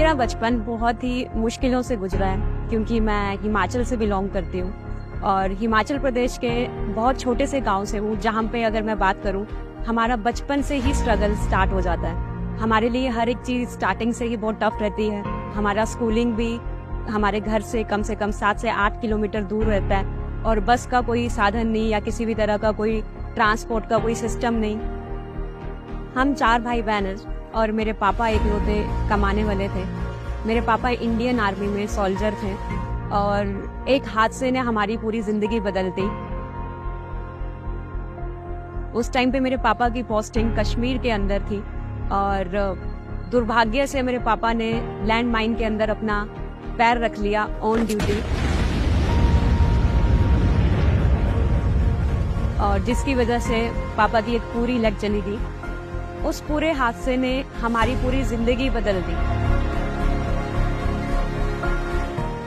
मेरा बचपन बहुत ही मुश्किलों से गुजरा है क्योंकि मैं हिमाचल से बिलोंग करती हूँ और हिमाचल प्रदेश के बहुत छोटे से गांव से हूँ, जहाँ पे अगर मैं बात करूँ हमारा बचपन से ही स्ट्रगल स्टार्ट हो जाता है। हमारे लिए हर एक चीज़ स्टार्टिंग से ही बहुत टफ रहती है। हमारा स्कूलिंग भी हमारे घर से कम 7 से 8 किलोमीटर दूर रहता है और बस का कोई साधन नहीं या किसी भी तरह का कोई ट्रांसपोर्ट का कोई सिस्टम नहीं। हम 4 भाई बहन हैं और मेरे पापा इकलौते कमाने वाले थे। मेरे पापा इंडियन आर्मी में सोल्जर थे और एक हादसे ने हमारी पूरी जिंदगी बदल दी। उस टाइम पे मेरे पापा की पोस्टिंग कश्मीर के अंदर थी और दुर्भाग्य से मेरे पापा ने लैंड माइन के अंदर अपना पैर रख लिया ऑन ड्यूटी, और जिसकी वजह से पापा की एक पूरी लेग चली गई। उस पूरे हादसे ने हमारी पूरी जिंदगी बदल दी।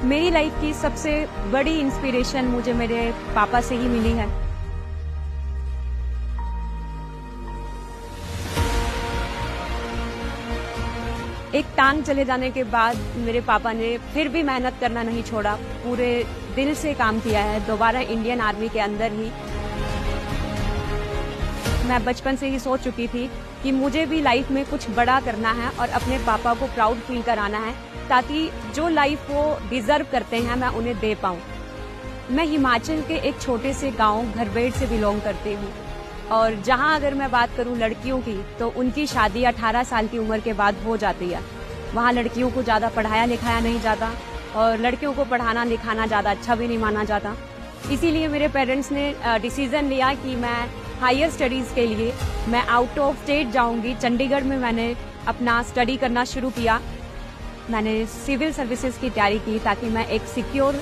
मेरी लाइफ की सबसे बड़ी इंस्पिरेशन मुझे मेरे पापा से ही मिली है। एक टांग चले जाने के बाद मेरे पापा ने फिर भी मेहनत करना नहीं छोड़ा, पूरे दिल से काम किया है दोबारा इंडियन आर्मी के अंदर ही। मैं बचपन से ही सोच चुकी थी कि मुझे भी लाइफ में कुछ बड़ा करना है और अपने पापा को प्राउड फील कराना है, ताकि जो लाइफ वो डिजर्व करते हैं मैं उन्हें दे पाऊं। मैं हिमाचल के एक छोटे से गांव घरबेड़ से बिलोंग करती हूं और जहां अगर मैं बात करूं लड़कियों की तो उनकी शादी 18 साल की उम्र के बाद हो जाती है। वहां लड़कियों को ज़्यादा पढ़ाया लिखाया नहीं जाता और लड़कियों को पढ़ाना लिखाना ज़्यादा अच्छा भी नहीं माना जाता। इसीलिए मेरे पेरेंट्स ने डिसीजन लिया कि मैं हायर स्टडीज़ के लिए मैं आउट ऑफ स्टेट जाऊंगी। चंडीगढ़ में मैंने अपना स्टडी करना शुरू किया। मैंने सिविल सर्विसेज की तैयारी की ताकि मैं एक सिक्योर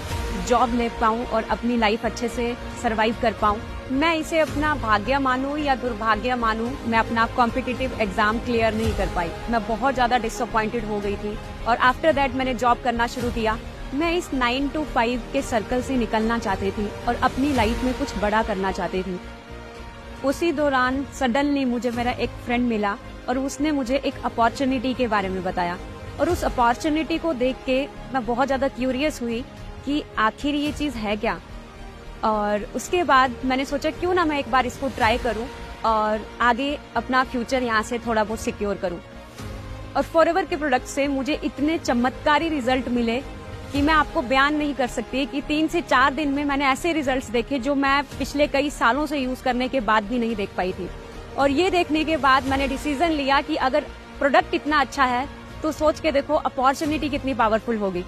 जॉब ले पाऊँ और अपनी लाइफ अच्छे से सरवाइव कर पाऊँ। मैं इसे अपना भाग्य मानूं या दुर्भाग्य मानूं, मैं अपना कॉम्पिटिटिव एग्जाम क्लियर नहीं कर पाई। मैं बहुत ज़्यादा डिसअपॉइंटेड हो गई थी और आफ्टर दैट मैंने जॉब करना शुरू किया। मैं इस 9 to 5 के सर्कल से निकलना चाहती थी और अपनी लाइफ में कुछ बड़ा करना चाहती थी। उसी दौरान सडनली मुझे मेरा एक फ्रेंड मिला और उसने मुझे एक अपॉर्चुनिटी के बारे में बताया और उस अपॉर्चुनिटी को देख के मैं बहुत ज़्यादा क्यूरियस हुई कि आखिर ये चीज़ है क्या। और उसके बाद मैंने सोचा क्यों ना मैं एक बार इसको ट्राई करूं और आगे अपना फ्यूचर यहाँ से थोड़ा बहुत सिक्योर करूं। और फॉरएवर के प्रोडक्ट से मुझे इतने चमत्कारी रिजल्ट मिले कि मैं आपको बयान नहीं कर सकती कि 3 से 4 दिन में मैंने ऐसे रिजल्ट्स देखे जो मैं पिछले कई सालों से यूज करने के बाद भी नहीं देख पाई थी। और ये देखने के बाद मैंने डिसीजन लिया कि अगर प्रोडक्ट इतना अच्छा है तो सोच के देखो अपॉर्चुनिटी कितनी पावरफुल होगी।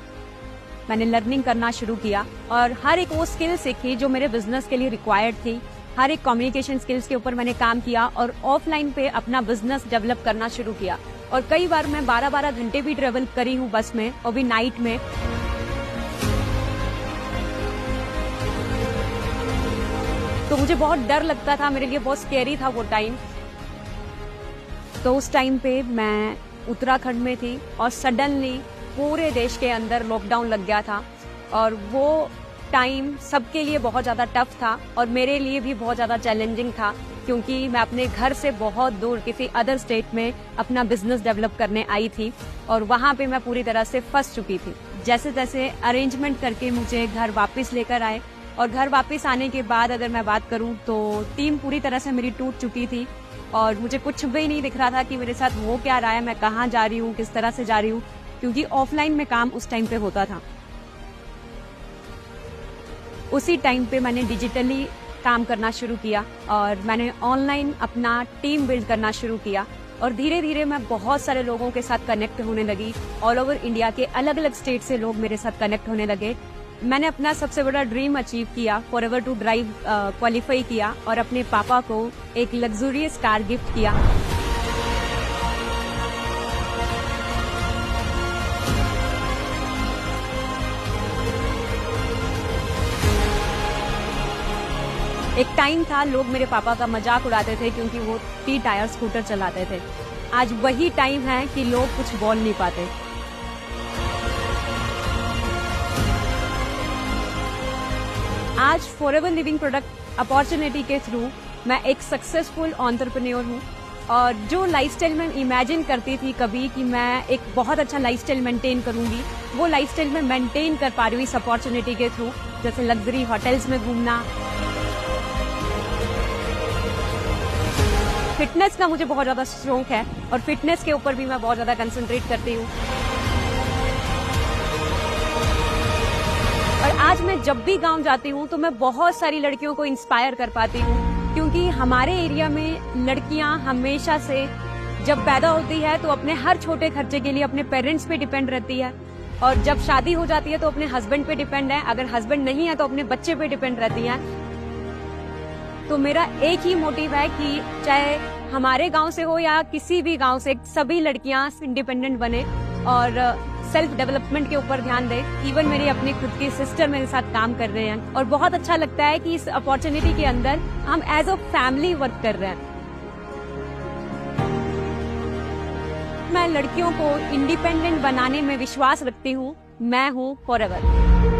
मैंने लर्निंग करना शुरू किया और हर एक वो स्किल सीखी जो मेरे बिजनेस के लिए रिक्वायर्ड थी। हर एक कम्युनिकेशन स्किल्स के ऊपर मैंने काम किया और ऑफलाइन पे अपना बिजनेस डेवलप करना शुरू किया। और कई बार मैं 12-12 घंटे भी ट्रेवल करी हूँ बस में, और भी नाइट में। तो मुझे बहुत डर लगता था, मेरे लिए बहुत स्कैरी था वो टाइम। तो उस टाइम पे मैं उत्तराखंड में थी और सडनली पूरे देश के अंदर लॉकडाउन लग गया था और वो टाइम सबके लिए बहुत ज़्यादा टफ था और मेरे लिए भी बहुत ज़्यादा चैलेंजिंग था, क्योंकि मैं अपने घर से बहुत दूर किसी अदर स्टेट में अपना बिजनेस डेवलप करने आई थी और वहाँ पे मैं पूरी तरह से फंस चुकी थी। जैसे तैसे अरेंजमेंट करके मुझे घर वापस लेकर आए और घर वापस आने के बाद अगर मैं बात करूँ तो टीम पूरी तरह से मेरी टूट चुकी थी और मुझे कुछ भी नहीं दिख रहा था कि मेरे साथ हो क्या रहा है, मैं कहाँ जा रही हूँ, किस तरह से जा रही हूँ, क्योंकि ऑफलाइन में काम उस टाइम पे होता था। उसी टाइम पे मैंने डिजिटली काम करना शुरू किया और मैंने ऑनलाइन अपना टीम बिल्ड करना शुरू किया और धीरे धीरे मैं बहुत सारे लोगों के साथ कनेक्ट होने लगी। ऑल ओवर इंडिया के अलग अलग स्टेट से लोग मेरे साथ कनेक्ट होने लगे। मैंने अपना सबसे बड़ा ड्रीम अचीव किया, फॉरएवर टू ड्राइव क्वालिफाई किया और अपने पापा को एक लग्जूरियस कार गिफ्ट किया। एक टाइम था लोग मेरे पापा का मजाक उड़ाते थे क्योंकि वो 3 टायर स्कूटर चलाते थे। आज वही टाइम है कि लोग कुछ बोल नहीं पाते। आज फॉरएवर लिविंग प्रोडक्ट अपॉर्चुनिटी के थ्रू मैं एक सक्सेसफुल एंटरप्रेन्योर हूँ और जो लाइफस्टाइल मैं इमेजिन करती थी कभी कि मैं एक बहुत अच्छा लाइफस्टाइल मेंटेन करूंगी, वो लाइफस्टाइल मैं मेंटेन कर पा रही हूँ इस अपॉर्चुनिटी के थ्रू। जैसे लग्जरी होटल्स में घूमना, फिटनेस का मुझे बहुत ज्यादा शौक है और फिटनेस के ऊपर भी मैं बहुत ज्यादा कंसंट्रेट करती हूँ। और आज मैं जब भी गांव जाती हूँ तो मैं बहुत सारी लड़कियों को इंस्पायर कर पाती हूँ, क्योंकि हमारे एरिया में लड़कियां हमेशा से जब पैदा होती है तो अपने हर छोटे खर्चे के लिए अपने पेरेंट्स पे डिपेंड रहती है, और जब शादी हो जाती है तो अपने हस्बैंड पे डिपेंड है, अगर हस्बैंड नहीं है तो अपने बच्चे पे डिपेंड रहती है। तो मेरा एक ही मोटिव है कि चाहे हमारे गांव से हो या किसी भी गांव से, सभी लड़कियां इंडिपेंडेंट बने और सेल्फ डेवलपमेंट के ऊपर ध्यान दें। इवन मेरी अपनी खुद की सिस्टर मेरे साथ काम कर रहे हैं और बहुत अच्छा लगता है कि इस अपॉर्चुनिटी के अंदर हम एज अ फैमिली वर्क कर रहे हैं। मैं लड़कियों को इंडिपेंडेंट बनाने में विश्वास रखती हूँ। मैं हूँ फॉरएवर।